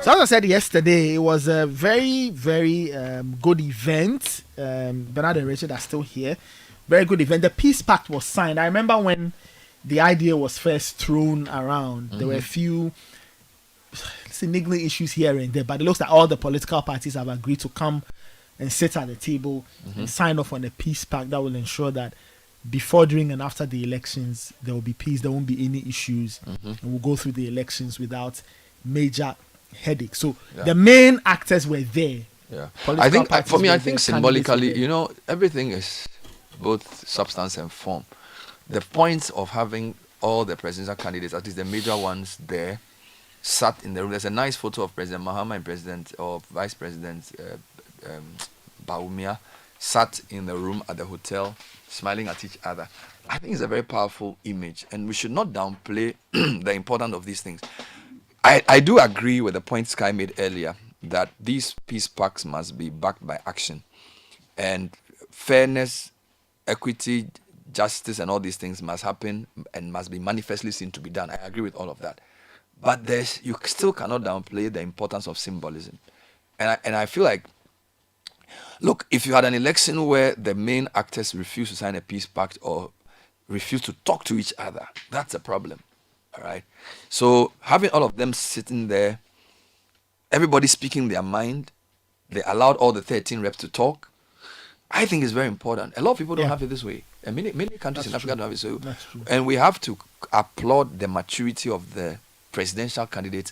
So as I said yesterday, it was a very, very good event. Bernard and Richard are still here. Very good event. The peace pact was signed. I remember when the idea was first thrown around, there were a few niggling issues here and there, but it looks like all the political parties have agreed to come and sit at the table and sign off on a peace pact that will ensure that before, during, and after the elections, there will be peace. There won't be any issues, and we'll go through the elections without major headaches. So the main actors were there. Yeah, I think for me, I think symbolically, you know, everything is both substance and form. The point of having all the presidential candidates, at least the major ones there, sat in the room. There's a nice photo of President Mahama and President or Vice President Baumia sat in the room at the hotel, smiling at each other. I think it's a very powerful image, and we should not downplay the importance of these things. I do agree with the point Sky made earlier that these peace pacts must be backed by action, and fairness, equity, justice, and all these things must happen and must be manifestly seen to be done. I agree with all of that. But you still cannot downplay the importance of symbolism. And I feel like, look, if you had an election where the main actors refuse to sign a peace pact or refuse to talk to each other, that's a problem. All right. So having all of them sitting there, everybody speaking their mind, they allowed all the 13 reps to talk, I think is very important. A lot of people don't have it this way. And many countries in Africa don't have it so. And we have to applaud the maturity of the presidential candidate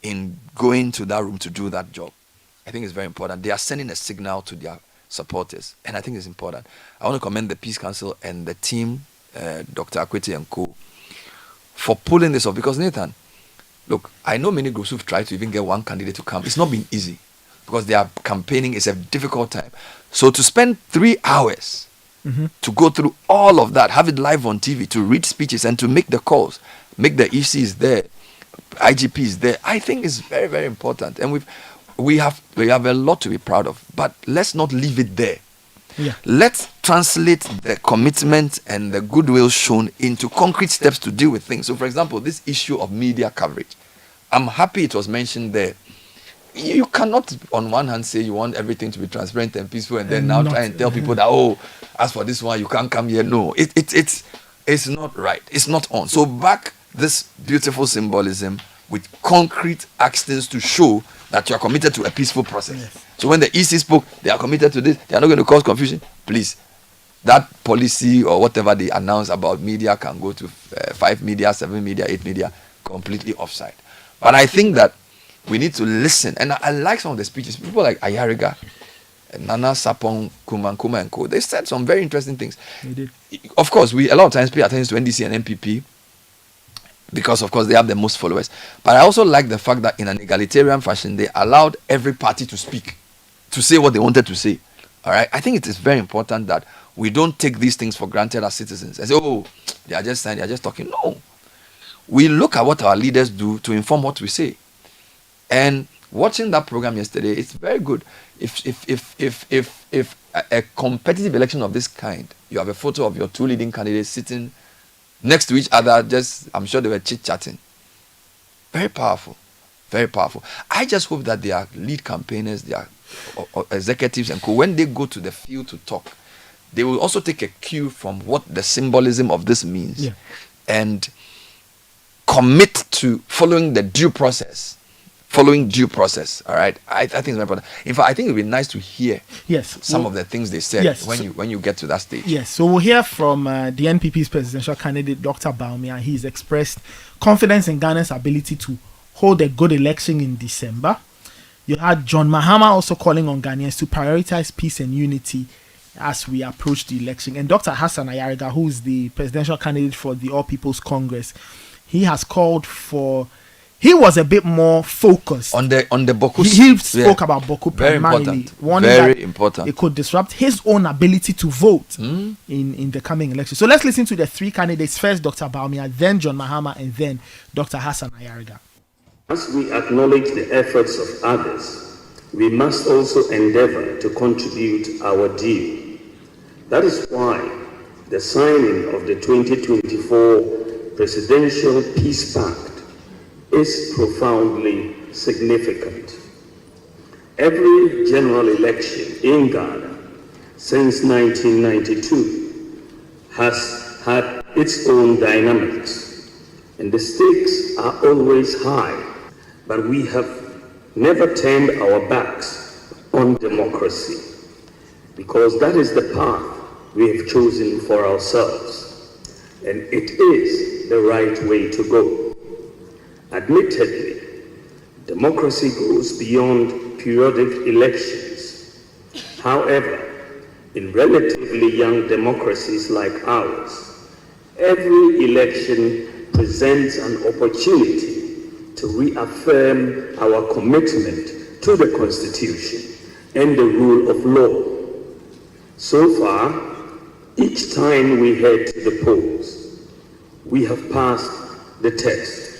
in going to that room to do that job. I think it's very important. They are sending a signal to their supporters, and I think it's important. I want to commend the Peace Council and the team, Dr. Akwete and co, for pulling this off. Because Nathan, look, I know many groups who've tried to even get one candidate to come. It's not been easy because they are campaigning. It's a difficult time. So to spend 3 hours to go through all of that, have it live on TV, to read speeches and to make the calls, make the ECs there, IGPs there, I think is very, very important. And we have a lot to be proud of. But let's not leave it there. Yeah. Let's translate the commitment and the goodwill shown into concrete steps to deal with things. So, for example, this issue of media coverage, I'm happy it was mentioned there. You cannot, on one hand, say you want everything to be transparent and peaceful, and then now try and tell people that, oh, as for this one, you can't come here. No, it's not right. It's not on. So back this beautiful symbolism with concrete actions to show that you are committed to a peaceful process. Yes. So when the EC spoke, they are committed to this. They are not going to cause confusion. Please, that policy or whatever they announce about media can go to 5 media, 7 media, 8 media, completely offside. But I think that we need to listen. And I like some of the speeches. People like Ayariga, Nana Sapong, Kuma and Co. They said some very interesting things. They did. Of course, we a lot of times pay attention to NDC and MPP because, of course, they have the most followers. But I also like the fact that in an egalitarian fashion, they allowed every party to speak, to say what they wanted to say. All right? I think it is very important that we don't take these things for granted as citizens and say, oh, they are just saying, they are just talking. No. We look at what our leaders do to inform what we say. And watching that program yesterday, it's very good. If a competitive election of this kind, you have a photo of your 2 leading candidates sitting next to each other, I'm sure they were chit-chatting. Very powerful. Very powerful. I just hope that their lead campaigners, their executives and co, when they go to the field to talk, they will also take a cue from what the symbolism of this means and commit to following the due process. All right. I think it's very important. In fact, I think it would be nice to hear some of the things they said when you get to that stage. Yes. So we'll hear from the NPP's presidential candidate, Dr. Baumia. He's expressed confidence in Ghana's ability to hold a good election in December. You had John Mahama also calling on Ghanaians to prioritize peace and unity as we approach the election. And Dr. Hassan Ayariga, who is the presidential candidate for the All People's Congress, he has called for. He was a bit more focused on the Boko. He spoke about Boko primarily, very important. It could disrupt his own ability to vote in the coming election. So let's listen to the 3 candidates. First, Dr. Baumia, then John Mahama, and then Dr. Hassan Ayariga. As we acknowledge the efforts of others, we must also endeavor to contribute our due. That is why the signing of the 2024 Presidential Peace Pact is profoundly significant. Every general election in Ghana since 1992 has had its own dynamics, and the stakes are always high, but we have never turned our backs on democracy, because that is the path we have chosen for ourselves, and it is the right way to go. Admittedly, democracy goes beyond periodic elections. However, in relatively young democracies like ours, every election presents an opportunity to reaffirm our commitment to the Constitution and the rule of law. So far, each time we head to the polls, we have passed the test.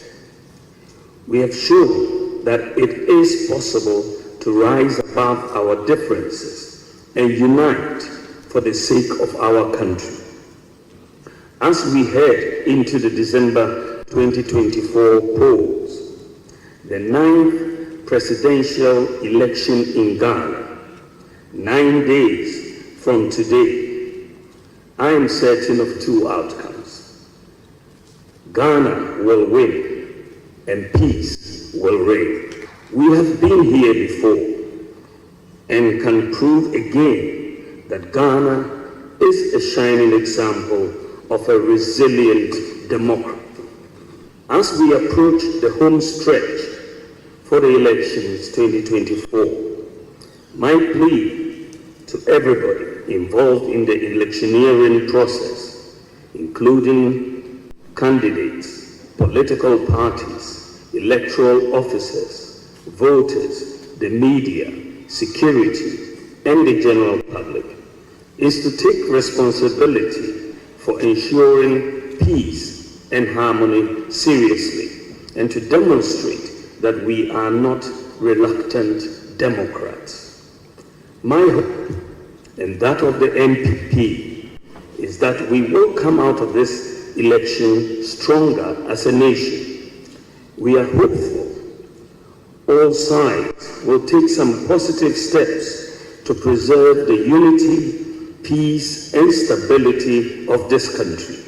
We have shown that it is possible to rise above our differences and unite for the sake of our country. As we head into the December 2024 polls, the 9th presidential election in Ghana, 9 days from today, I am certain of two outcomes. Ghana will win and peace will reign. We have been here before and can prove again that Ghana is a shining example of a resilient democracy. As we approach the home stretch for the elections 2024, my plea to everybody involved in the electioneering process, including candidates, political parties, electoral officers, voters, the media, security, and the general public, is to take responsibility for ensuring peace and harmony seriously, and to demonstrate that we are not reluctant Democrats. My hope, and that of the NPP, is that we will come out of this election stronger as a nation. We are hopeful all sides will take some positive steps to preserve the unity, peace, and stability of this country.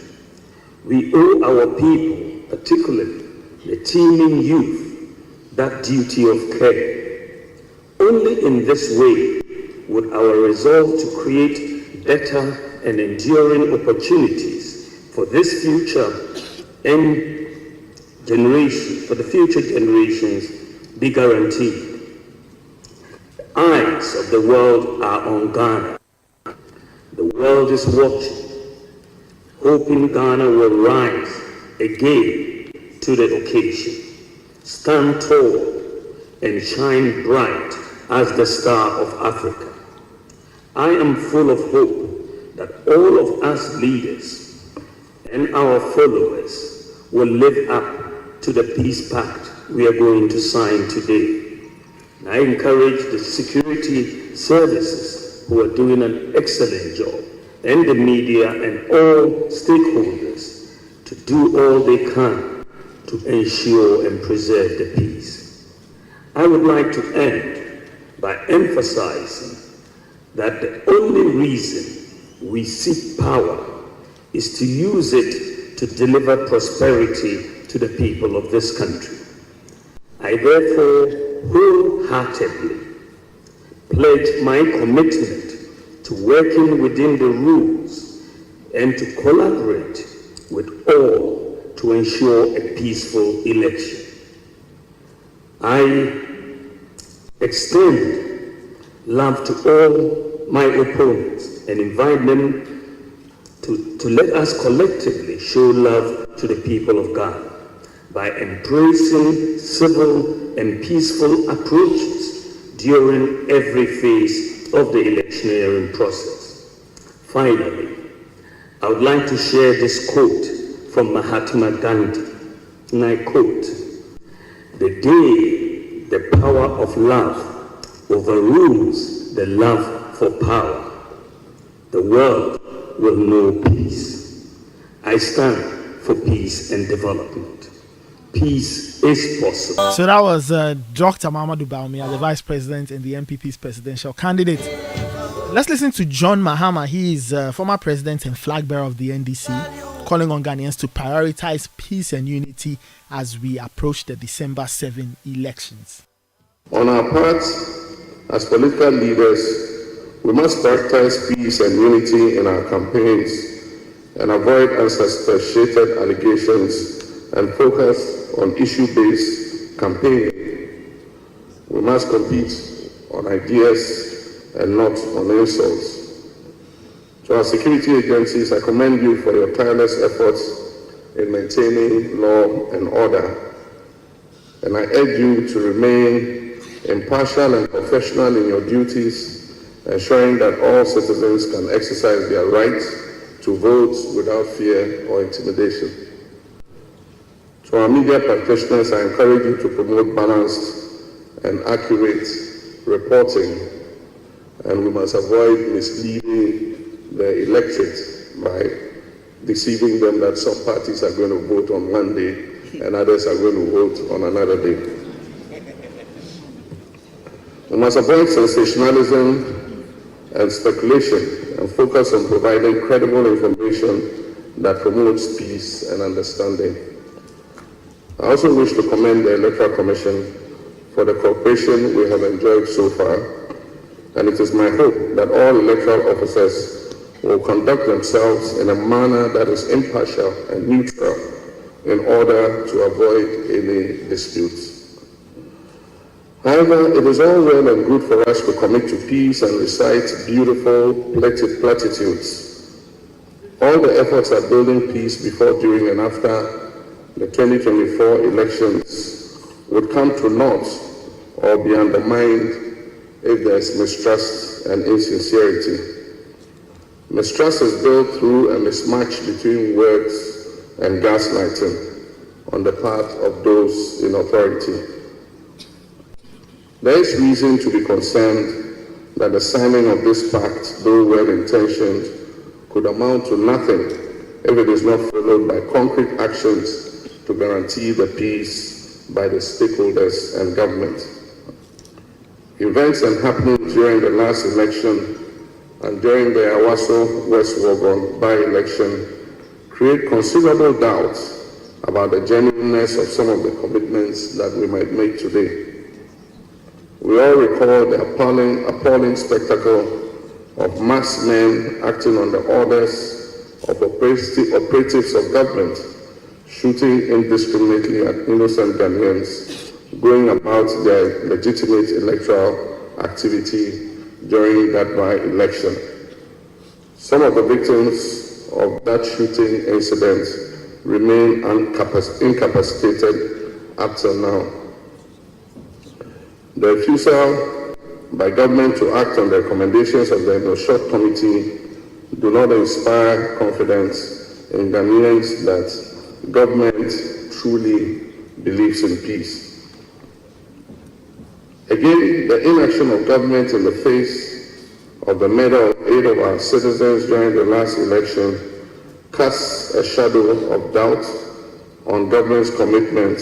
We owe our people, particularly the teeming youth, that duty of care. Only in this way would our resolve to create better and enduring opportunities for this future and for the future generations be guaranteed. The eyes of the world are on Ghana. The world is watching, hoping Ghana will rise again to the occasion, stand tall and shine bright as the star of Africa. I am full of hope that all of us leaders and our followers will live up to the peace pact we are going to sign today. And I encourage the security services who are doing an excellent job, and the media and all stakeholders to do all they can to ensure and preserve the peace. I would like to end by emphasizing that the only reason we seek power is to use it to deliver prosperity to the people of this country. I therefore wholeheartedly pledge my commitment to working within the rules and to collaborate with all to ensure a peaceful election. I extend love to all my opponents and invite them to let us collectively show love to the people of Ghana by embracing civil and peaceful approaches during every phase of the electioneering process. Finally, I would like to share this quote from Mahatma Gandhi, and I quote, "The day the power of love overrules the love for power, the world will know peace." I stand for peace and development. peace is possible. So that was Dr. Mahamudu Bawumia, the Vice President and the MPP's presidential candidate. Let's listen to John Mahama. He is former president and flag bearer of the NDC, calling on Ghanaians to prioritize peace and unity as we approach the December 7 elections. On our part, as political leaders, we must prioritize peace and unity in our campaigns and avoid unsubstantiated allegations and focus on issue-based campaigning. We must compete on ideas and not on insults. To our security agencies, I commend you for your tireless efforts in maintaining law and order. And I urge you to remain impartial and professional in your duties, ensuring that all citizens can exercise their right to vote without fear or intimidation. To our media practitioners, I encourage you to promote balanced and accurate reporting, and we must avoid misleading the electorate by deceiving them that some parties are going to vote on one day and others are going to vote on another day. We must avoid sensationalism and speculation and focus on providing credible information that promotes peace and understanding. I also wish to commend the Electoral Commission for the cooperation we have enjoyed so far, and it is my hope that all electoral officers will conduct themselves in a manner that is impartial and neutral in order to avoid any disputes. However, it is all well and good for us to commit to peace and recite beautiful platitudes. All the efforts at building peace before, during, and after the 2024 elections would come to naught or be undermined if there is mistrust and insincerity. Mistrust is built through a mismatch between words and gaslighting on the part of those in authority. There is reason to be concerned that the signing of this pact, though well-intentioned, could amount to nothing if it is not followed by concrete actions to guarantee the peace by the stakeholders and government. Events and happenings during the last election and during the Awaso West Wogon by-election create considerable doubts about the genuineness of some of the commitments that we might make today. We all recall the appalling spectacle of mass men acting on the orders of operatives of government, shooting indiscriminately at innocent Ghanaians going about their legitimate electoral activity during that by-election. Some of the victims of that shooting incident remain incapacitated up till now. The refusal by government to act on the recommendations of the No-Shot Committee do not inspire confidence in Ghanaians that government truly believes in peace. Again, the inaction of government in the face of the murder of 8 of our citizens during the last election casts a shadow of doubt on government's commitment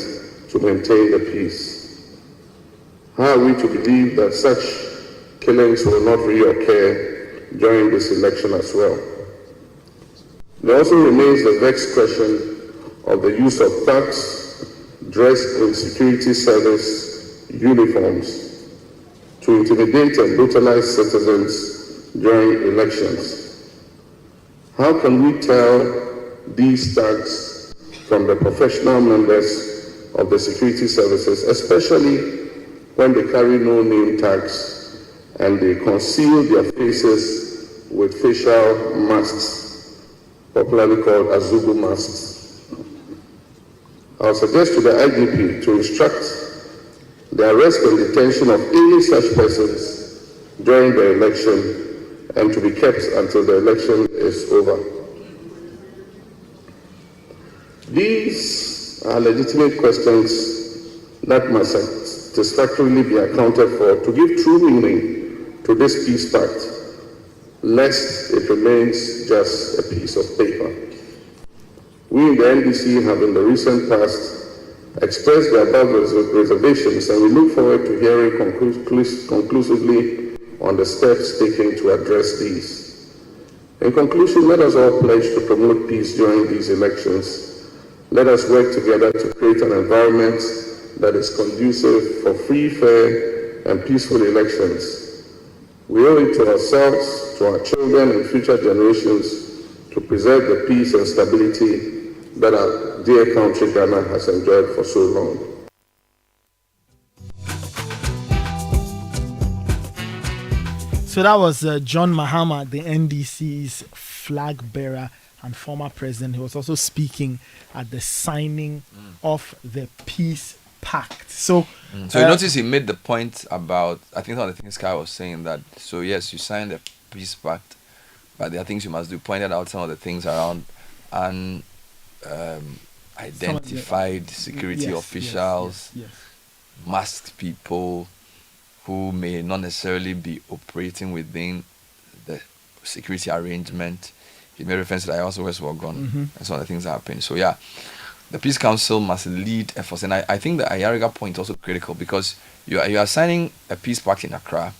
to maintain the peace. How are we to believe that such killings will not reoccur during this election as well? There also remains the vexed question of the use of thugs dressed in security service uniforms to intimidate and brutalize citizens during elections. How can we tell these thugs from the professional members of the security services, especially when they carry no name tags and they conceal their faces with facial masks, popularly called Azubu masks? I'll suggest to the IGP to instruct the arrest and detention of any such persons during the election and to be kept until the election is over. These are legitimate questions that must satisfactorily be accounted for to give true meaning to this peace pact, lest it remains just a piece of paper. We in the NDC have in the recent past express the above reservations, and we look forward to hearing conclusively on the steps taken to address these. In conclusion, let us all pledge to promote peace during these elections. Let us work together to create an environment that is conducive for free, fair, and peaceful elections. We owe it to ourselves, to our children and future generations to preserve the peace and stability that our dear country Ghana has enjoyed for so long. So that was John Mahama, the NDC's flag bearer and former president. He was also speaking at the signing of the peace pact. So you notice he made the point about, I think one of the things Kai was saying, that, so yes, you signed the peace pact, but there are things you must do. Pointed out some of the things around identified security officials, masked people who may not necessarily be operating within the security arrangement. He made reference to the also West Wagon and some of the things that happened. So yeah, the Peace Council must lead efforts. And I think the Ayariga point is also critical, because you are signing a peace pact in Accra,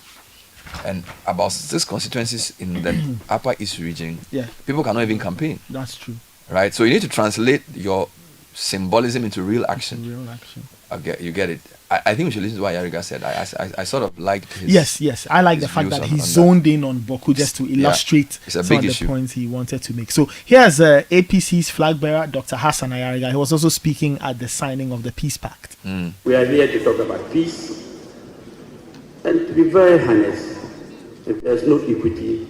and about 6 constituencies in the Upper East region, people cannot even campaign. That's true. Right? So you need to translate your symbolism into real action. Real action. Okay, you get it. I think we should listen to what Yariga said. I sort of liked his... Yes. I like the fact that he zoned in on Boku just to illustrate some of the points he wanted to make. So here's APC's flag bearer, Dr. Hassan Ayariga. He was also speaking at the signing of the Peace Pact. We are here to talk about peace. And to be very honest, if there's no equity,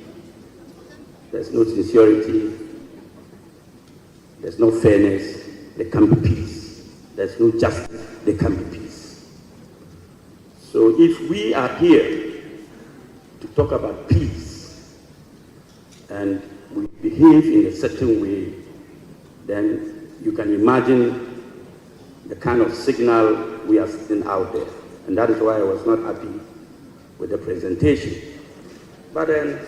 there's no sincerity, there's no fairness, there can't be peace. There's no justice, there can't be peace. So if we are here to talk about peace and we behave in a certain way, then you can imagine the kind of signal we are sending out there. And that is why I was not happy with the presentation. But then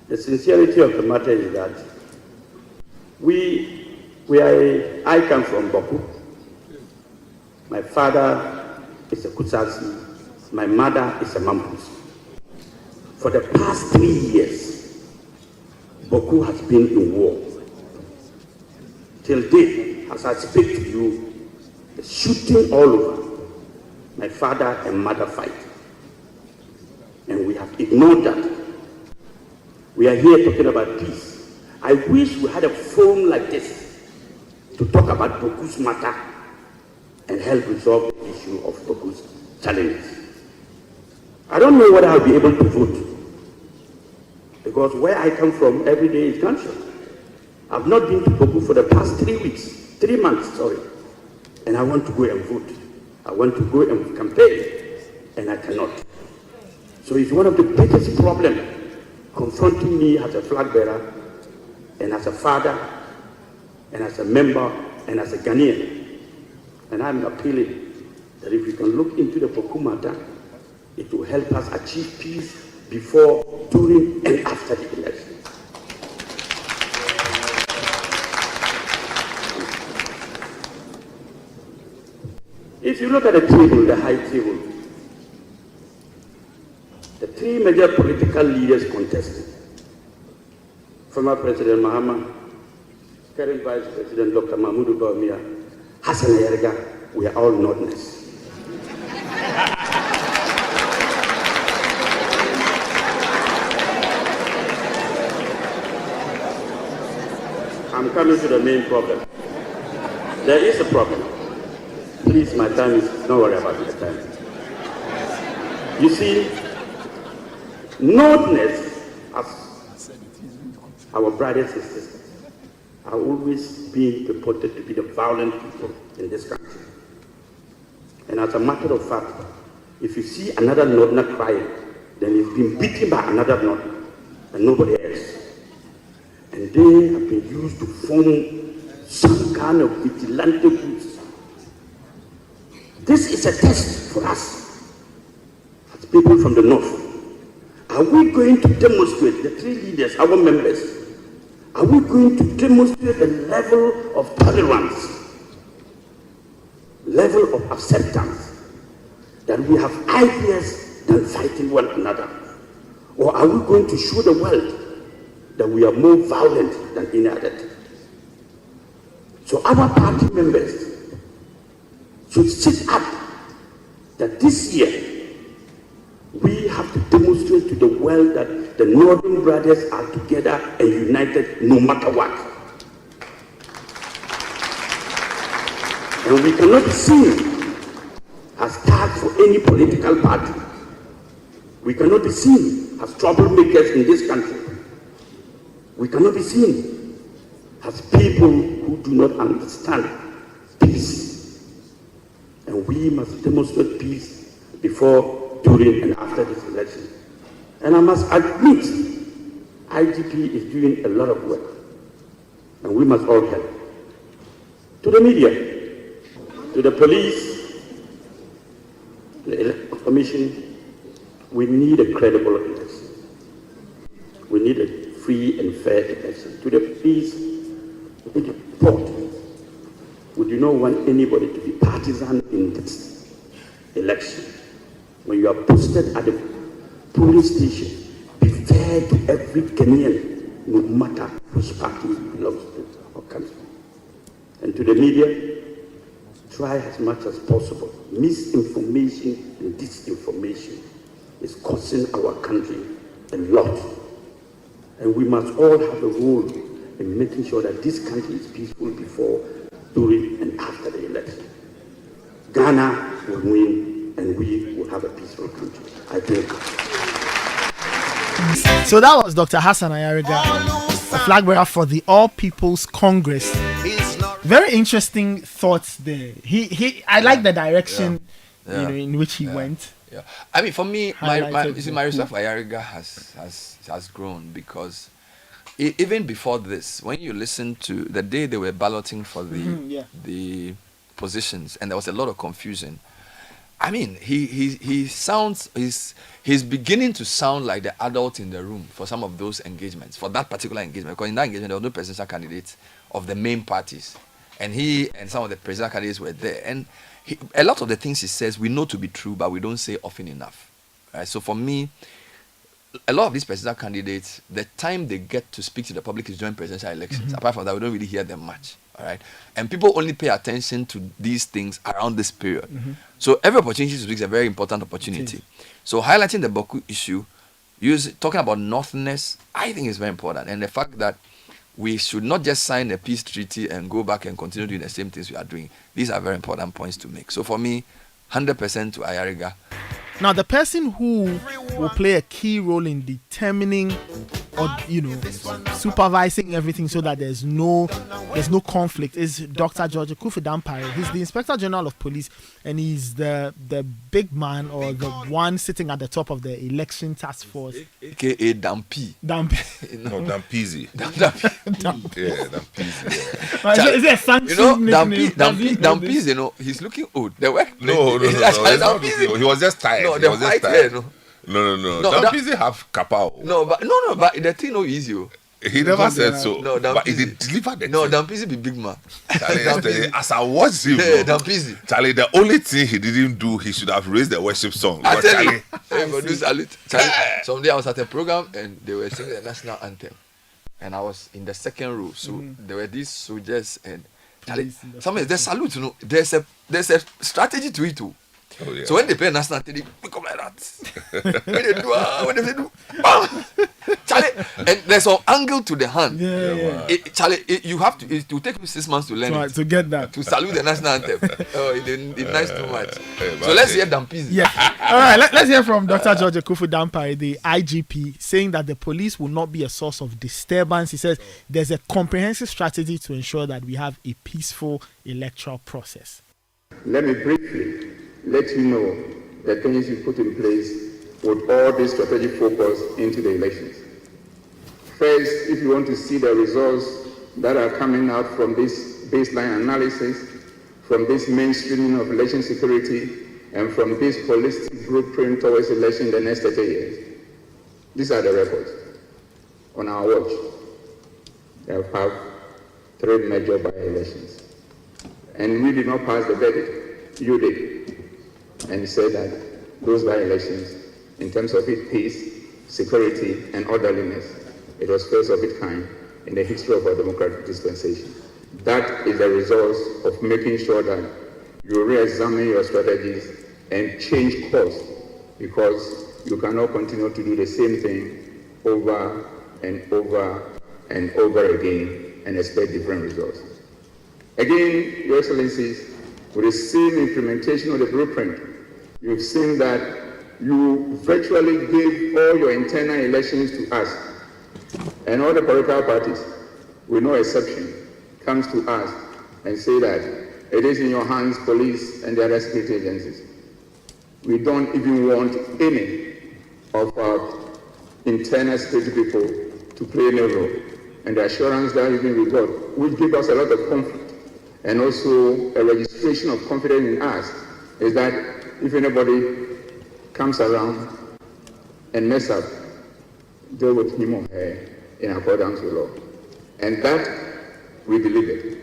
the sincerity of the matter is that I come from Boku. My father is a Kusasi. My mother is a Mampus. For the past 3 years, Boku has been in war. Till date, as I speak to you, the shooting all over. My father and mother fight. And we have ignored that. We are here talking about peace. I wish we had a forum like this to talk about Boku's matter and help resolve the issue of Boku's challenges. I don't know whether I'll be able to vote, because where I come from every day is gunshot. I've not been to Boku for the past 3 months, and I want to go and vote. I want to go and campaign, and I cannot. So it's one of the biggest problems confronting me as a flag bearer, and as a father, and as a member, and as a Ghanaian. And I'm appealing that if we can look into the Boku matter, it will help us achieve peace before, during, and after the election. If you look at the table, the high table, the 3 major political leaders contested: former President Mahama, current Vice President Dr. Mahmoud Bawumia, Hassan Ayariga, we are all Northerners. I'm coming to the main problem. There is a problem. Please, my time is, don't worry about my time. You see, Northerners, as our brothers and sisters, are always being reported to be the violent people in this country. And as a matter of fact, if you see another Northerner crying, then he's been beaten by another Northerner and nobody else. And they have been used to form some kind of vigilante groups. This is a test for us as people from the North. Are we going to demonstrate, the 3 leaders, our members, are we going to demonstrate a level of tolerance level of acceptance that we have ideas than fighting one another? Or are we going to show the world that we are more violent than any other? So our party members should sit up that this year we have to demonstrate to the world that the Northern brothers are together and united no matter what. And we cannot be seen as tags for any political party. We cannot be seen as troublemakers in this country. We cannot be seen as people who do not understand peace. And we must demonstrate peace before, during, and after this election. And I must admit, IGP is doing a lot of work. And we must all help. To the media, to the police, the Electoral Commission, we need a credible election. We need a free and fair election. To the police, we need support. We do not want anybody to be partisan in this election. When you are posted at the police station, be fair to every Kenyan, no matter which party belongs to or comes from. And to the media, try as much as possible. Misinformation and disinformation is costing our country a lot. And we must all have a role in making sure that this country is peaceful before, during, and after the election. Ghana will win, and we will have a peaceful country. I think. So that was Dr. Hassan Ayariga, a flag bearer for the All People's Congress. Very interesting thoughts there. I like the direction in which he went. Yeah, I mean, for me, my respect for Ayariga has grown because even before this, when you listen to the day they were balloting for the positions, and there was a lot of confusion. I mean, he's beginning to sound like the adult in the room for some of those engagements, for that particular engagement. Because in that engagement, there were no presidential candidates of the main parties, and he and some of the presidential candidates were there. And a lot of the things he says we know to be true, but we don't say often enough. Right? So for me, a lot of these presidential candidates, the time they get to speak to the public is during presidential elections. Apart from that, we don't really hear them much. All right, and people only pay attention to these things around this period. So every opportunity to speak is a very important opportunity. So highlighting the Baku issue, talking about Northerners, I think is very important, and the fact that we should not just sign a peace treaty and go back and continue doing the same things we are doing. These are very important points to make. So for me, 100% to Ayariga. Now, the person who will play a key role in determining or supervising everything so that there's no conflict is Dr. George Akuffo Dampare. He's the Inspector General of Police, and he's the big man or the one sitting at the top of the election task force. AKA Dampi. Dampi. No, Dampizi. Dampi. Yeah, Dampizi. Yeah. Is there a fancy Dampizi, he's looking old. The work. No. He was just tired. No, he the was just white tired. hair, No. Dampizi have kapao. But the thing no easy. He never said so. No, but he did deliver the No, thing. Dampizi be big man. Charlie, as I watched him, Dampizi. Charlie, the only thing he didn't do, he should have raised the worship song. I But tell Charlie, you, do salute. Charlie, someday I was at a program and they were singing the national anthem, and I was in the second row. So there were these soldiers and Charlie. Sometimes there's salute. There's a strategy to it too. Oh, yeah. So when they play national anthem, they come like that. when they do, bam! Charlie, and there's an angle to the hand. Charlie, you have to. It will take you 6 months to learn it. To get that. To salute the national anthem. It's nice too much. So let's hear Dampizi. Yeah. All right. Let's hear from Dr. George Akuffo Dampare, the IGP, saying that the police will not be a source of disturbance. He says there's a comprehensive strategy to ensure that we have a peaceful electoral process. Let me briefly let you know the things we put in place with all this strategic focus into the elections. First, if you want to see the results that are coming out from this baseline analysis, from this mainstreaming of election security, and from this holistic blueprint towards election in the next 30 years, these are the records. On our watch, we have 3 major by-elections. And we did not pass the verdict. you did, and said that those by-elections, in terms of its peace, security, and orderliness, it was first of its kind in the history of our democratic dispensation. That is the result of making sure that you re-examine your strategies and change course, because you cannot continue to do the same thing over and over and over again and expect different results. Again, Your Excellencies, with the same implementation of the blueprint, you've seen that you virtually gave all your internal elections to us, and all the political parties, with no exception, comes to us and say that it is in your hands, police and the other security agencies. We don't even want any of our internal security people to play any role. And the assurance that even we got, which gives us a lot of comfort, and also a registration of confidence in us, is that if anybody comes around and mess up, deal with him or her in accordance with law. And that we delivered.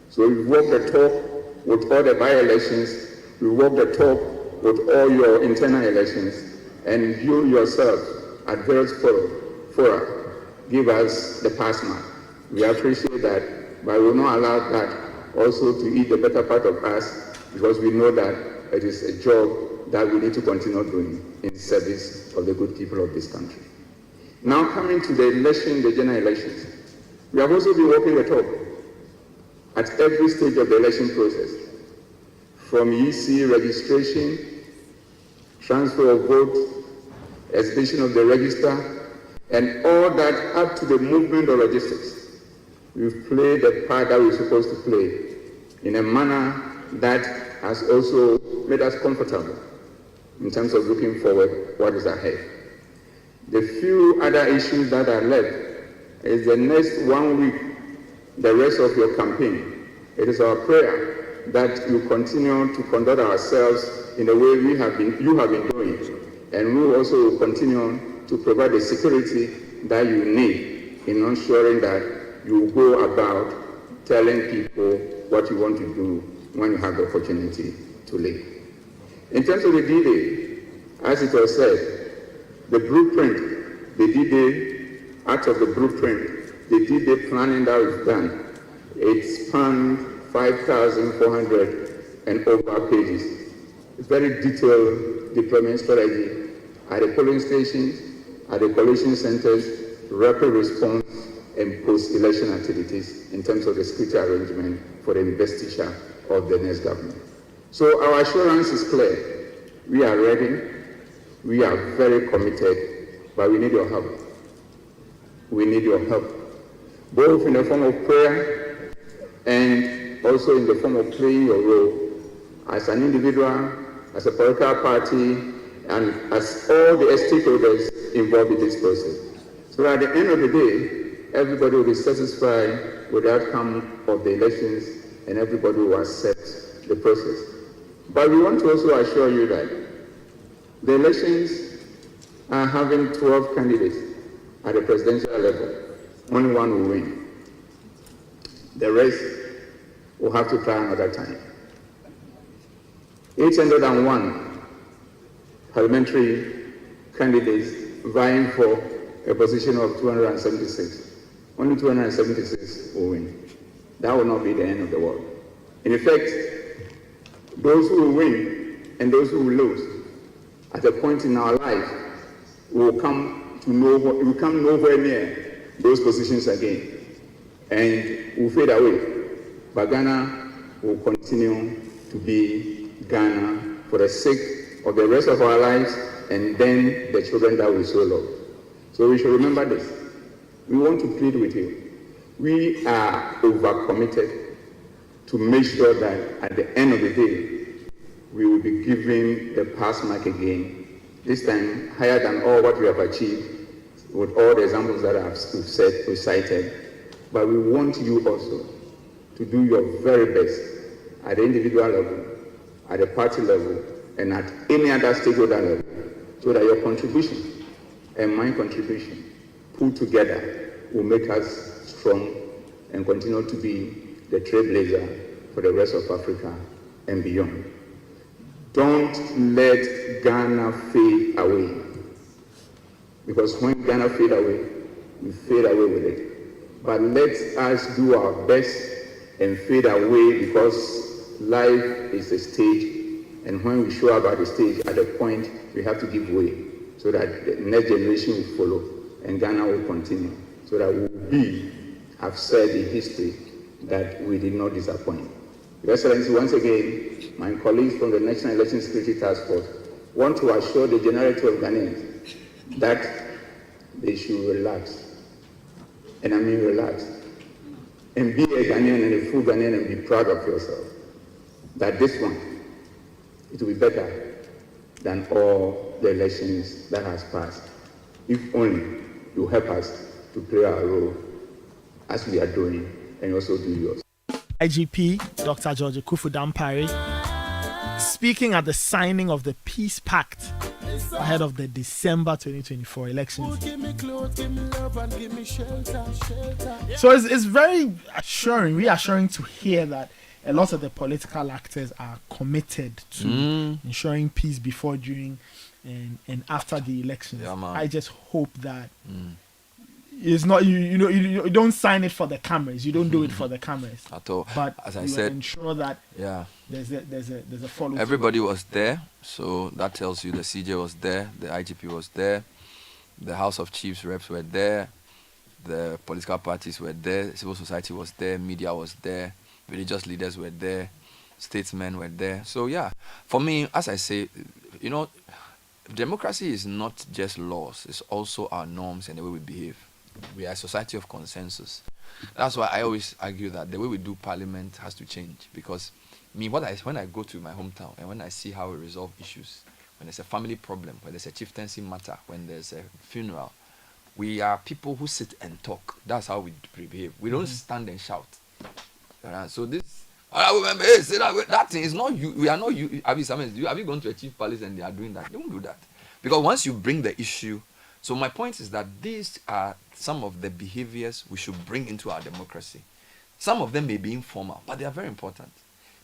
So we walked the talk with all the by-elections, we walked the talk with all your internal elections, and you yourself at various fora give us the pass mark. We appreciate that, but we will not allow that also to eat the better part of us, because we know that it is a job that we need to continue doing in service of the good people of this country. Now coming to the election, the general elections, we have also been walking the talk at every stage of the election process, from EC registration, transfer of vote, exhibition of the register, and all that up to the movement of logistics. We've played the part that we're supposed to play in a manner that has also made us comfortable in terms of looking forward what is ahead. The few other issues that are left is the next 1 week, the rest of your campaign. It is our prayer that you continue to conduct ourselves in the way you have been doing, and we also will continue to provide the security that you need in ensuring that you go about telling people what you want to do when you have the opportunity to lead. In terms of the D-Day, as it was said, the blueprint, the D-Day, out of the blueprint, the D-Day planning that we've done, it spanned 5,400 and over pages. It's very detailed deployment strategy at the polling stations, at the collation centers, rapid response, and post-election activities in terms of the security arrangement for the investiture of the next government. So our assurance is clear. We are ready. We are very committed, but we need your help. We need your help, both in the form of prayer and also in the form of playing your role as an individual, as a political party, and as all the stakeholders involved in this process. So at the end of the day, everybody will be satisfied with the outcome of the elections, and everybody will accept the process. But we want to also assure you that the elections are having 12 candidates at the presidential level. Only one will win. The rest will have to try another time. 801 parliamentary candidates vying for a position of 276. Only 276 will win. That will not be the end of the world. In effect, those who will win and those who will lose at a point in our life will come nowhere near those positions again, and will fade away. But Ghana will continue to be Ghana for the sake of the rest of our lives, and then the children that we so love. So we should remember this. We want to plead with you. We are overcommitted to make sure that at the end of the day, we will be giving the pass mark again, this time higher than all what we have achieved with all the examples that we've cited. But we want you also to do your very best at the individual level, at the party level, and at any other stakeholder level, so that your contribution and my contribution put together will make us strong and continue to be the trailblazer for the rest of Africa and beyond. don't let Ghana fade away. Because when Ghana fade away, we fade away with it. But let us do our best and fade away, because life is a stage, and when we show up at the stage, at a point, we have to give way so that the next generation will follow and Ghana will continue, so that we have said in history that we did not disappoint. Your Excellency, once again, my colleagues from the National Election Security Task Force want to assure the generality of Ghanaians that they should relax. And I mean relax. And be a Ghanaian and a full Ghanaian and be proud of yourself. That this one, it will be better than all the elections that has passed. If only you help us to play our role as we are doing, and also do yours. IGP Dr. George Kufu Dampare speaking at the signing of the peace pact ahead of the December 2024 elections. So it's very reassuring to hear that a lot of the political actors are committed to ensuring peace before, during, and after the elections. Yeah, I just hope that it's not you don't sign it for the cameras. You don't do it for the cameras at all. But as I you said, ensure that yeah, there's a follow. Everybody was there, so that tells you the CJ was there, the IGP was there, the House of Chiefs reps were there, the political parties were there, civil society was there, media was there, religious leaders were there, statesmen were there. So yeah, for me, as I say, democracy is not just laws; it's also our norms and the way we behave. We are a society of consensus. That's why I always argue that the way we do parliament has to change. Because when I go to my hometown and when I see how we resolve issues, when there's a family problem, when there's a chieftaincy matter, when there's a funeral, we are people who sit and talk. That's how we behave. We don't stand and shout. So this, hey, say that thing is not you. We are not you. Have you gone to a chief palace and they are doing that? Don't do that. Because once you bring the issue. So my point is that these are some of the behaviors we should bring into our democracy. Some of them may be informal, but they are very important.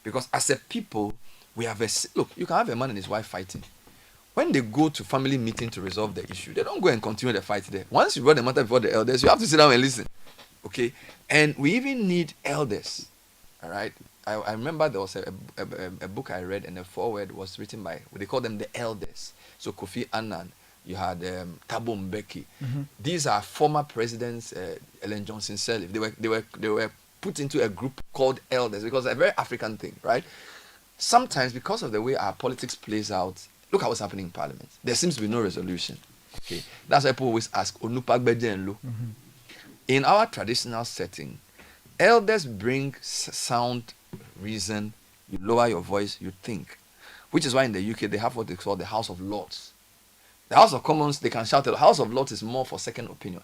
Because as a people, we have look, you can have a man and his wife fighting. When they go to family meeting to resolve the issue, they don't go and continue the fight there. Once you brought the matter before the elders, you have to sit down and listen. Okay? And we even need elders. All right? I remember there was a book I read, and the foreword was written by, they call them the elders. So Kofi Annan, you had Thabo Mbeki. These are former presidents, Ellen Johnson Sirleaf. They were put into a group called elders because it's a very African thing, right? Sometimes because of the way our politics plays out, look at what's happening in Parliament. There seems to be no resolution. Okay, that's why people always ask, in our traditional setting, elders bring sound reason. You lower your voice, you think, which is why in the UK they have what they call the House of Lords. The House of Commons, they can shout. The House of Lords is more for second opinion.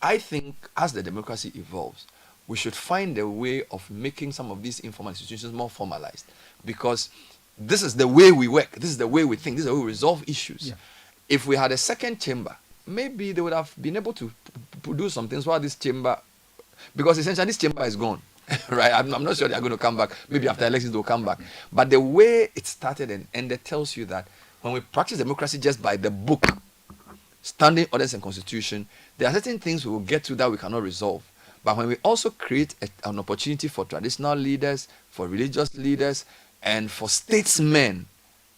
I think as the democracy evolves, we should find a way of making some of these informal institutions more formalized. Because this is the way we work. This is the way we think. This is the way we resolve issues. Yeah. If we had a second chamber, maybe they would have been able to do some things while this chamber, because essentially this chamber is gone. Right? I'm not sure they're going to come back. Maybe after elections they'll come back. But the way it started and ended tells you that when we practice democracy just by the book, standing orders and constitution, there are certain things we will get to that we cannot resolve. But when we also create an opportunity for traditional leaders, for religious leaders, and for statesmen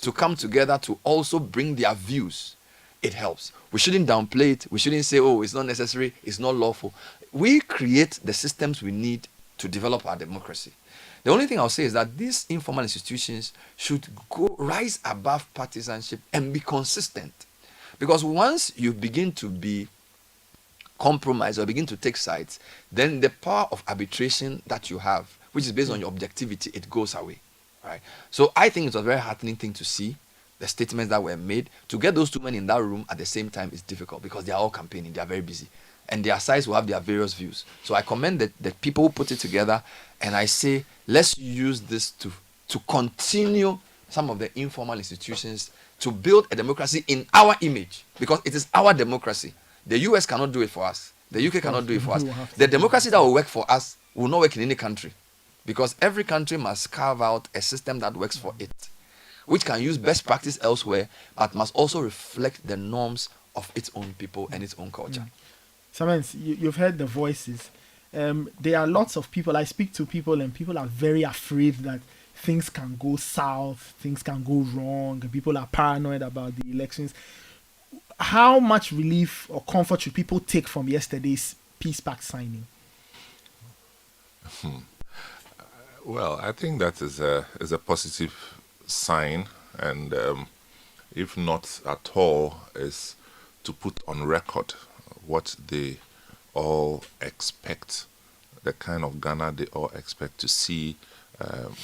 to come together to also bring their views, it helps. We shouldn't downplay it. We shouldn't say, oh, it's not necessary, it's not lawful. We create the systems we need to develop our democracy. The only thing I'll say is that these informal institutions should rise above partisanship and be consistent. Because once you begin to be compromised or begin to take sides, then the power of arbitration that you have, which is based on your objectivity, it goes away. Right? So I think it's a very heartening thing to see the statements that were made. To get those two men in that room at the same time is difficult because they are all campaigning, they are very busy. And their sides will have their various views. So I commend the people who put it together, and I say, let's use this to continue some of the informal institutions to build a democracy in our image, because it is our democracy. The US cannot do it for us. The UK cannot do it for us. The democracy that will work for us will not work in any country, because every country must carve out a system that works for it. which can use best practice elsewhere, but must also reflect the norms of its own people and its own culture. Sometimes you've heard the voices. There are lots of people. I speak to people, and people are very afraid that things can go south, things can go wrong, and people are paranoid about the elections. How much relief or comfort should people take from yesterday's peace pact signing? Well, I think that is a positive sign, and if not at all, is to put on record what they all expect, the kind of Ghana they all expect to see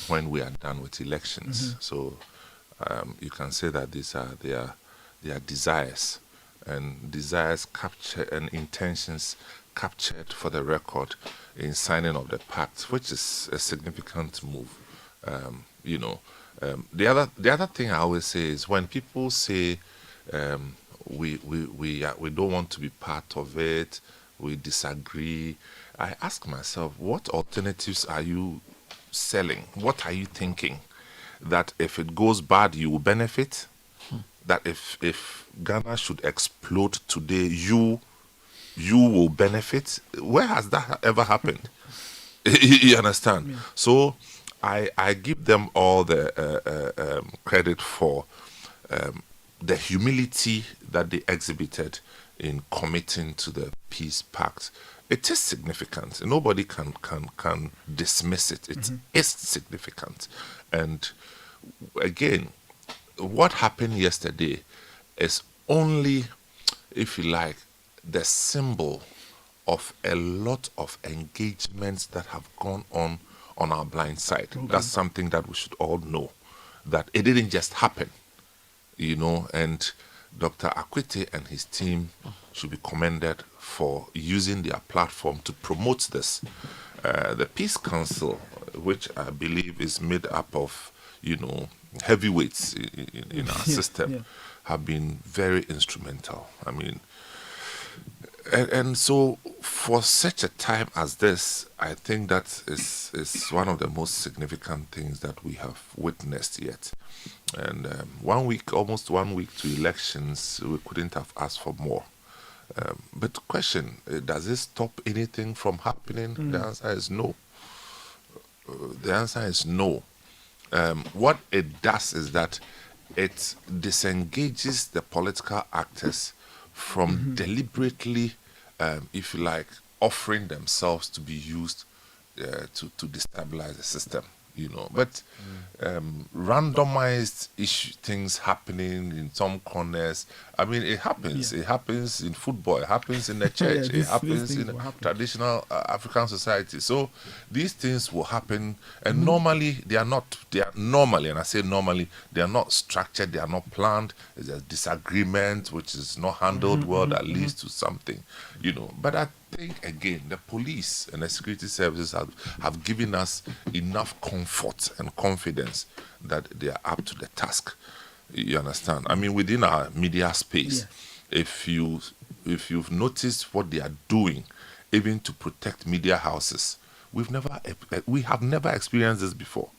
when we are done with elections. So you can say that these are their desires, and desires captured and intentions captured for the record in signing of the pact, which is a significant move. The other thing I always say is when people say we don't want to be part of it, we disagree, I ask myself, what alternatives are you selling? What are you thinking? That if it goes bad, you will benefit? That if Ghana should explode today, you will benefit? Where has that ever happened? You understand? Yeah. So I give them all the credit for the humility that they exhibited in committing to the peace pact. It is significant. Nobody can dismiss it. It is significant. And again, what happened yesterday is only, if you like, the symbol of a lot of engagements that have gone on our blind side. Okay. That's something that we should all know, that it didn't just happen, and Dr. Akwete and his team should be commended for using their platform to promote this. The Peace Council, which I believe is made up of, heavyweights in our system, have been very instrumental. I mean, and so for such a time as this, I think that is one of the most significant things that we have witnessed yet. And almost 1 week to elections, we couldn't have asked for more. But the question, does this stop anything from happening? The answer is no. What it does is that it disengages the political actors from deliberately, if you like, offering themselves to be used to destabilize the system. But randomized things happening in some corners. I mean, it happens. Yeah. It happens in football. It happens in the church. It happens in traditional African society. So these things will happen, and normally they are not. They are normally, and I say normally, they are not structured. They are not planned. There's a disagreement which is not handled well that leads to something. But I think again, the police and the security services have given us enough comfort and confidence that they are up to the task. You understand? I mean, within our media space, if you've noticed what they are doing, even to protect media houses, we have never experienced this before.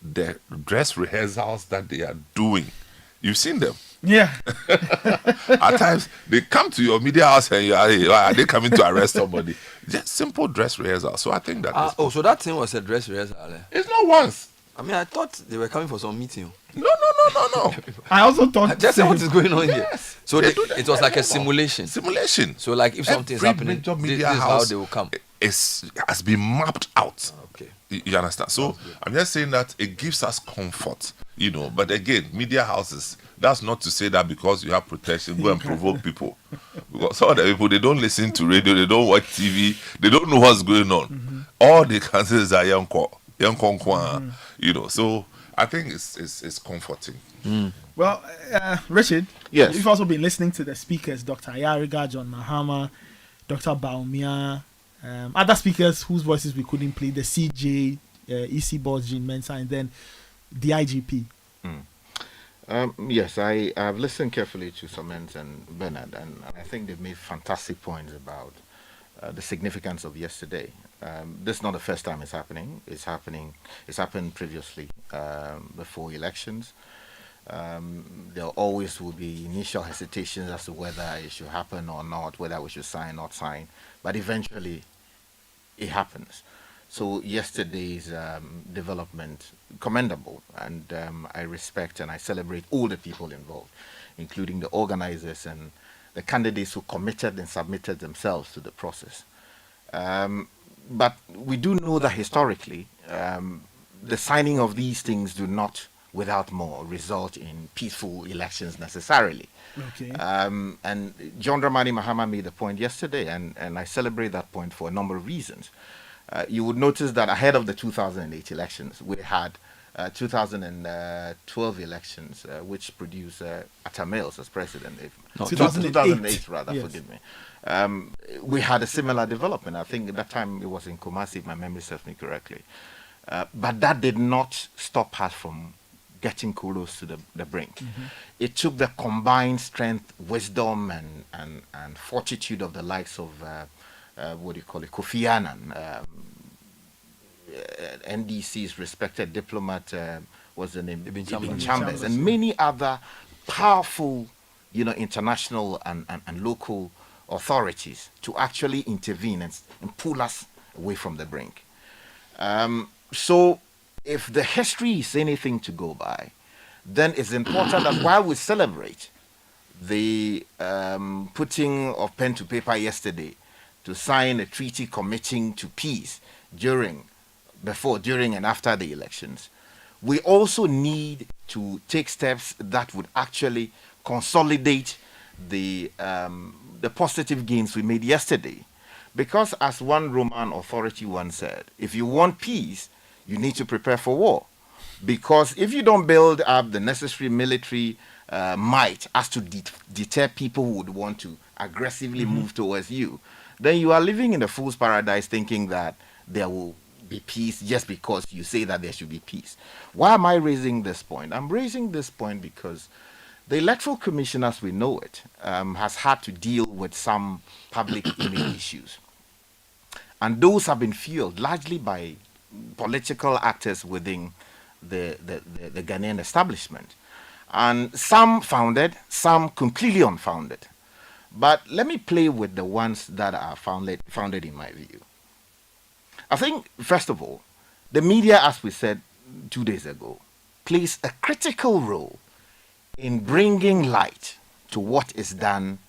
The dress rehearsals that they are doing, you've seen them. Yeah. At times, they come to your media house and are they coming to arrest somebody? Just simple dress rehearsal. So I think that. So that thing was a dress rehearsal. It's not once. I mean, I thought they were coming for some meeting. No. I also thought. Just what is going on here. So it was like a simulation. So like if something is happening, this is how they will come. Has been mapped out. Okay. You understand? So I'm just saying that it gives us comfort, But again, media houses, that's not to say that because you have protection, go and provoke people. Because some of the people, they don't listen to radio, they don't watch TV, they don't know what's going on. All they can say is that young. So I think it's comforting. Well, Richard, yes, you've also been listening to the speakers, Dr. Ayariga, John Mahama, Dr. Baumia, other speakers whose voices we couldn't play, the CJ, EC boss Jean Mensah, and then the IGP. Yes, I have listened carefully to Somens and Bernard, and I think they've made fantastic points about the significance of yesterday. This is not the first time it's happening. It's happening. It's happened previously before elections. There always will be initial hesitations as to whether it should happen or not, whether we should sign or not sign, but eventually it happens. So yesterday's development, commendable, and I respect and I celebrate all the people involved, including the organizers and the candidates who committed and submitted themselves to the process. But we do know that historically, the signing of these things do not, without more, result in peaceful elections necessarily. Okay. And John Dramani Mahama made the point yesterday, and I celebrate that point for a number of reasons. You would notice that ahead of the 2008 elections, we had 2012 elections, which produced Atta Mills as president. No, 2008 rather, yes. Forgive me. We had a similar development. I think at that time it was in Kumasi, if my memory serves me correctly. But that did not stop us from getting close to the brink. Mm-hmm. It took the combined strength, wisdom, and fortitude of the likes of Kofi Annan, NDC's respected diplomat, what's the name? Ibn Chambers, and many other powerful, international and local authorities to actually intervene and pull us away from the brink. So if the history is anything to go by, then it's important that while we celebrate the putting of pen to paper yesterday to sign a treaty committing to peace before, during, and after the elections, we also need to take steps that would actually consolidate the positive gains we made yesterday. Because as one Roman authority once said, if you want peace, you need to prepare for war. Because if you don't build up the necessary military might as to deter people who would want to aggressively move towards you, then you are living in a fool's paradise thinking that there will be peace just because you say that there should be peace. Why am I raising this point? I'm raising this point because the Electoral Commission, as we know it, has had to deal with some public image issues. And those have been fueled largely by political actors within the Ghanaian establishment. And some founded, some completely unfounded. But let me play with the ones that are founded in my view. I think, first of all, the media, as we said 2 days ago, plays a critical role in bringing light to what is done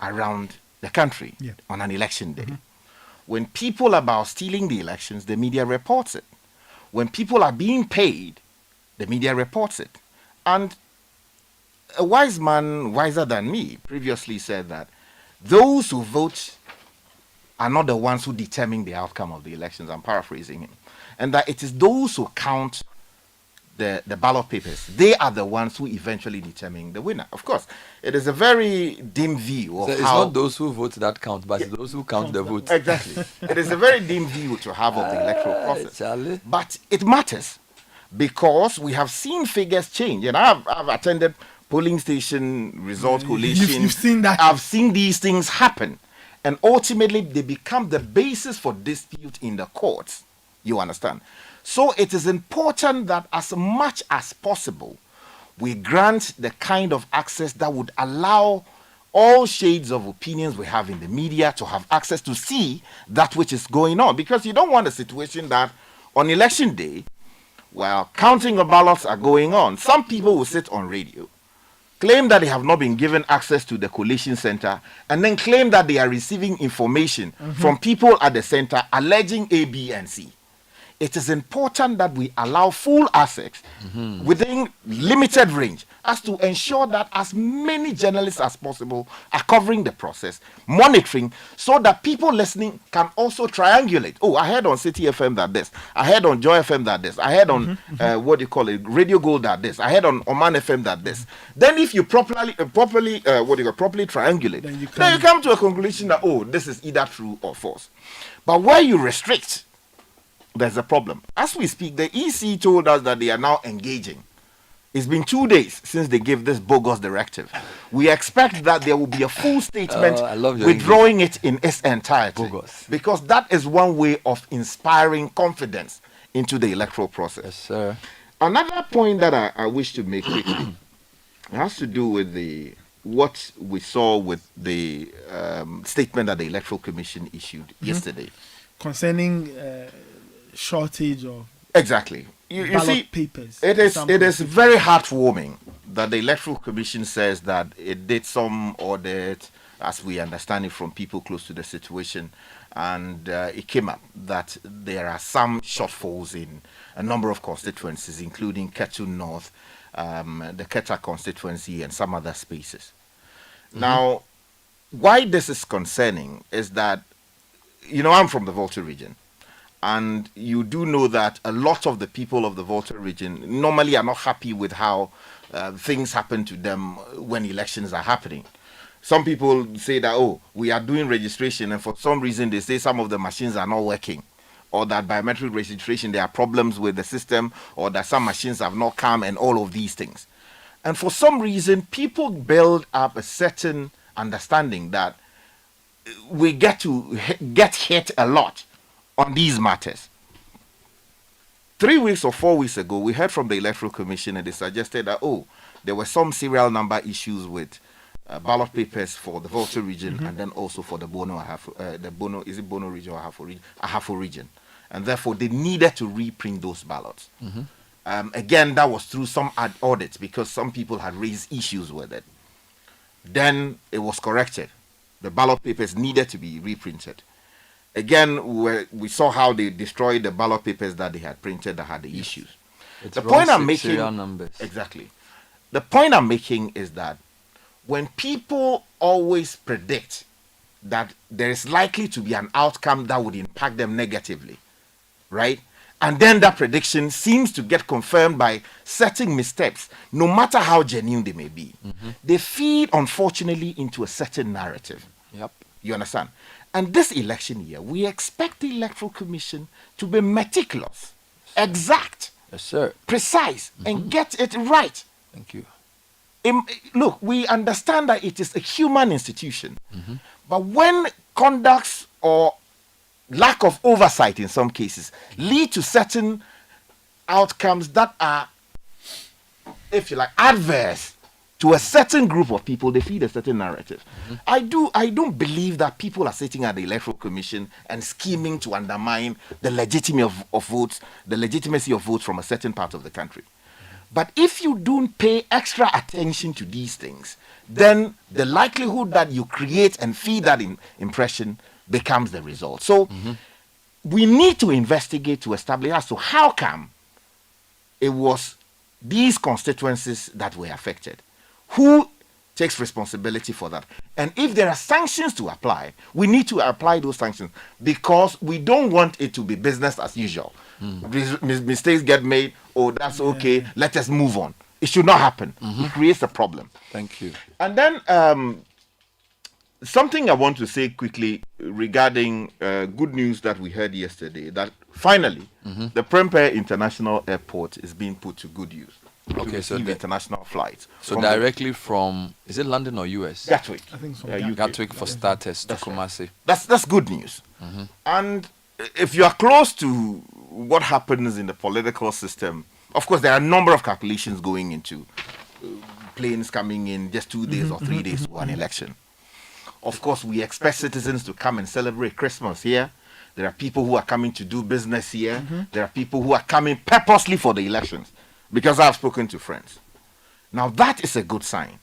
around the country on an election day. Mm-hmm. When people are about stealing the elections, the media reports it. When people are being paid, the media reports it. And a wise man, wiser than me, previously said that those who vote are not the ones who determine the outcome of the elections. I'm paraphrasing him. And that it is those who count the ballot papers. They are the ones who eventually determine the winner. Of course, it is a very dim view of so it's not those who vote that count, but it's those who count the votes. Exactly. It is a very dim view to have of the electoral process. Charlie. But it matters because we have seen figures change. And I've attended polling station result collations. You've seen that. I've seen these things happen. And ultimately, they become the basis for dispute in the courts. You understand? So it is important that as much as possible, we grant the kind of access that would allow all shades of opinions we have in the media to have access to see that which is going on. Because you don't want a situation that on election day, while counting of ballots are going on, some people will sit on radio, claim that they have not been given access to the collation center, and then claim that they are receiving information from people at the center alleging A, B, and C. It is important that we allow full access within limited range as to ensure that as many journalists as possible are covering the process, monitoring, so that people listening can also triangulate. Oh, I heard on Citi FM that this. I heard on Joy FM that this. I heard on Radio Gold that this. I heard on Oman FM that this. Then if you properly triangulate, then you come to a conclusion that, oh, this is either true or false. But where you restrict, there's a problem. As we speak, the EC told us that they are now engaging It's been 2 days since they gave this bogus directive. We expect that there will be a full statement I love your withdrawing it in its entirety. Bogus. Because that is one way of inspiring confidence into the electoral process. Yes, sir. Another point that I wish to make quickly has to do with what we saw with the statement that the Electoral Commission issued yesterday. Concerning shortage of Exactly. You ballot see, papers. it is very heartwarming that the Electoral Commission says that it did some audit, as we understand it from people close to the situation, and it came up that there are some shortfalls in a number of constituencies, including Ketu North, the Keta constituency, and some other spaces. Now, why this is concerning is that, I'm from the Volta region. And you do know that a lot of the people of the Volta region normally are not happy with how things happen to them when elections are happening. Some people say that, we are doing registration, and for some reason they say some of the machines are not working, or that biometric registration, there are problems with the system, or that some machines have not come, and all of these things. And for some reason, people build up a certain understanding that we get to get hit a lot on these matters. 3 weeks or 4 weeks ago, we heard from the Electoral Commission, and they suggested that, there were some serial number issues with ballot papers for the Volta region, and then also for the Bono region or Ahafo region. And therefore, they needed to reprint those ballots. Again, that was through some audits because some people had raised issues with it. Then it was corrected. The ballot papers needed to be reprinted. Again, we saw how they destroyed the ballot papers that they had printed that had the issues. It's the point I'm making, serial numbers. exactly. The point I'm making is that when people always predict that there is likely to be an outcome that would impact them negatively, right? And then that prediction seems to get confirmed by certain missteps, no matter how genuine they may be. They feed, unfortunately, into a certain narrative. Yep. You understand? And this election year, we expect the Electoral Commission to be meticulous, exact, Yes, sir. precise, and get it right. Thank you. Look, we understand that it is a human institution, but when conducts or lack of oversight in some cases lead to certain outcomes that are, if you like, adverse to a certain group of people, they feed a certain narrative. I don't believe that people are sitting at the Electoral Commission and scheming to undermine the legitimacy of votes from a certain part of the country. But if you don't pay extra attention to these things, then the likelihood that you create and feed that impression becomes the result. So we need to investigate to establish as to how come it was these constituencies that were affected. Who takes responsibility for that? And if there are sanctions to apply, we need to apply those sanctions because we don't want it to be business as usual. Mistakes get made, that's okay, let us move on. It should not happen. It creates a problem. Thank you. And then something I want to say quickly regarding good news that we heard yesterday, that finally the Prempeh International Airport is being put to good use. Okay, so the international flights. So directly from, is it London or US? Gatwick. I think so. Gatwick for starters to Kumasi. That's good news. And if you are close to what happens in the political system, of course, there are a number of calculations going into planes coming in just 2 days or 3 days to an election. Of course, we expect citizens to come and celebrate Christmas here. There are people who are coming to do business here. There are people who are coming purposely for the elections, because I've spoken to friends. Now, that is a good sign.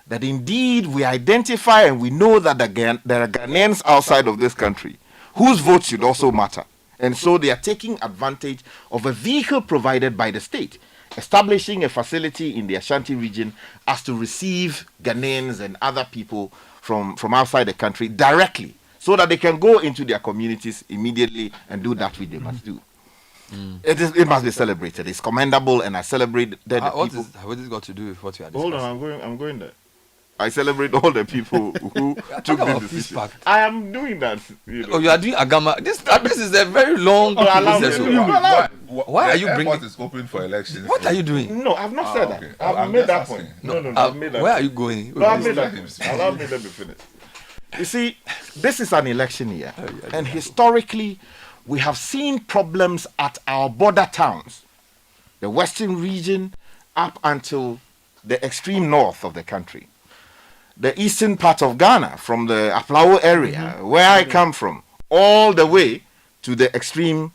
That indeed we identify and we know that there are Ghanaians outside of this country whose votes should also matter. And so they are taking advantage of a vehicle provided by the state, establishing a facility in the Ashanti region as to receive Ghanaians and other people from outside the country directly, so that they can go into their communities immediately and do that which they must do. It must be celebrated. It's commendable, and I celebrate that. What has this got to do with what you are discussing? Hold on, I'm going there. I celebrate all the people who took this decision. Pact. I am doing that. Oh, you are doing Agama. This is a very long process. Why are you bringing? Airport is open for elections. What are you doing? No, I've not said okay. that. I've I'm made just that asking. point. No, I've made that Where are point. you going? No, I've made Let that him point. speak. Allow me, let me finish. You see, this is an election year, yeah, and historically, we have seen problems at our border towns, the western region, up until the extreme north of the country, the eastern part of Ghana, from the Aplao area, where I come from, all the way to the extreme,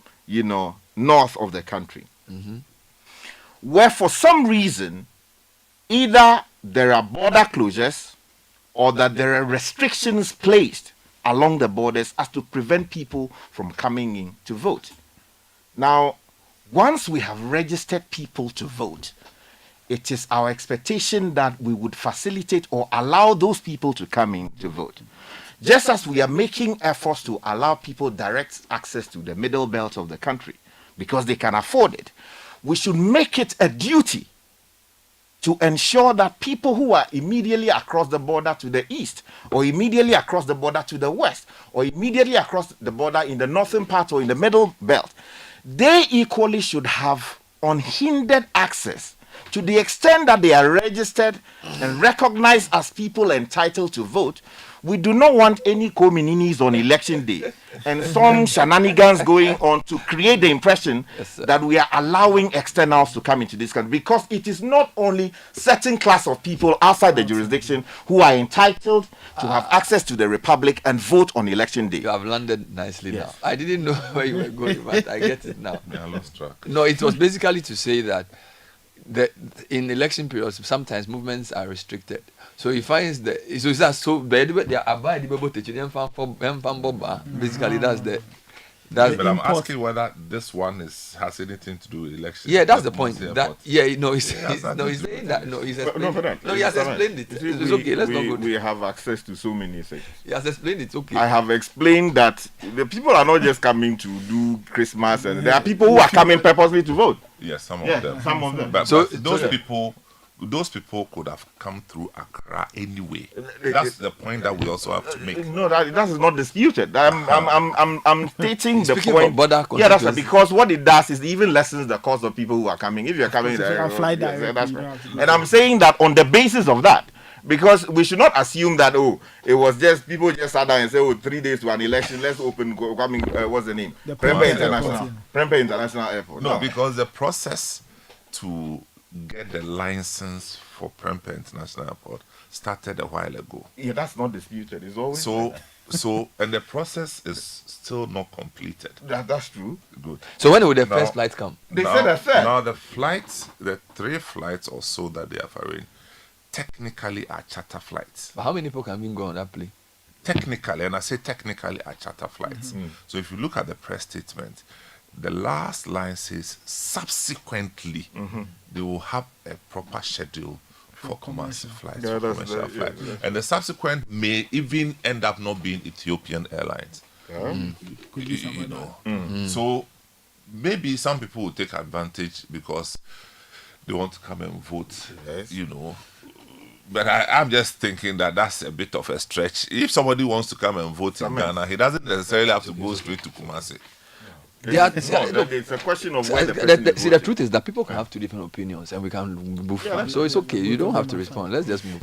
north of the country, where for some reason, either there are border closures or that there are restrictions placed along the borders as to prevent people from coming in to vote. Now, once we have registered people to vote, it is our expectation that we would facilitate or allow those people to come in to vote. Just as we are making efforts to allow people direct access to the middle belt of the country because they can afford it, we should make it a duty to ensure that people who are immediately across the border to the east, or immediately across the border to the west, or immediately across the border in the northern part or in the middle belt, they equally should have unhindered access to the extent that they are registered and recognized as people entitled to vote. We do not want any communities on election day and some shenanigans going on to create the impression that we are allowing externals to come into this country, because it is not only certain class of people outside the jurisdiction who are entitled to have access to the republic and vote on election day. You have landed nicely now. I didn't know where you were going, but I get it now. Yeah, I lost track. No, it was basically to say that in election periods, sometimes movements are restricted. So he finds basically that's But I'm asking whether this one has anything to do with elections. yeah, that's the point. Airport. That he's saying that he's explaining. No, he has explained it. It's okay. Let's not go. We have access to so many things. He has explained it. Okay. I have explained that the people are not just coming to do Christmas, and there are people who are coming purposely to vote. Yes, some Yeah, of them. some of them. But So- those people could have come through Accra anyway. That's the point that we also have to make. No, that is not disputed. I'm stating the Speaking point. of border Yeah, that's constituency. because what it does is it even lessens the cost of people who are coming. If you're coming If you there, can fly yes, directly, that's you right. don't have to go And I'm saying that on the basis of that, because we should not assume that it was just people just sat down and say 3 days to an election, let's open coming. What's the name? The Prempeh Prempeh International. Airport, Prempeh International Airport. No, because the process to get the license for Prempeh International Airport started a while ago. Yeah, that's not disputed. It's always And the process is still not completed. that's true. Good. So when will the Now- first flight come? They said a third. Now the 3 flights or so that they have arranged, technically are charter flights. But how many people can go on that plane? Technically, and I say technically, are charter flights. So if you look at the press statement, the last line says subsequently they will have a proper schedule for commercial flights, Yeah, for that's commercial the- yeah, flights. And the subsequent may even end up not being Ethiopian Airlines. Could be some You other. know. So maybe some people will take advantage because they want to come and vote, Yes. you know. But I'm just thinking that that's a bit of a stretch. If somebody wants to come and vote in Ghana, he doesn't necessarily have to go straight to Kumasi. It's a question of where the person is See, the voting. truth is that people can have two different opinions and we can move on. So it's okay. You don't have to respond. Let's just move.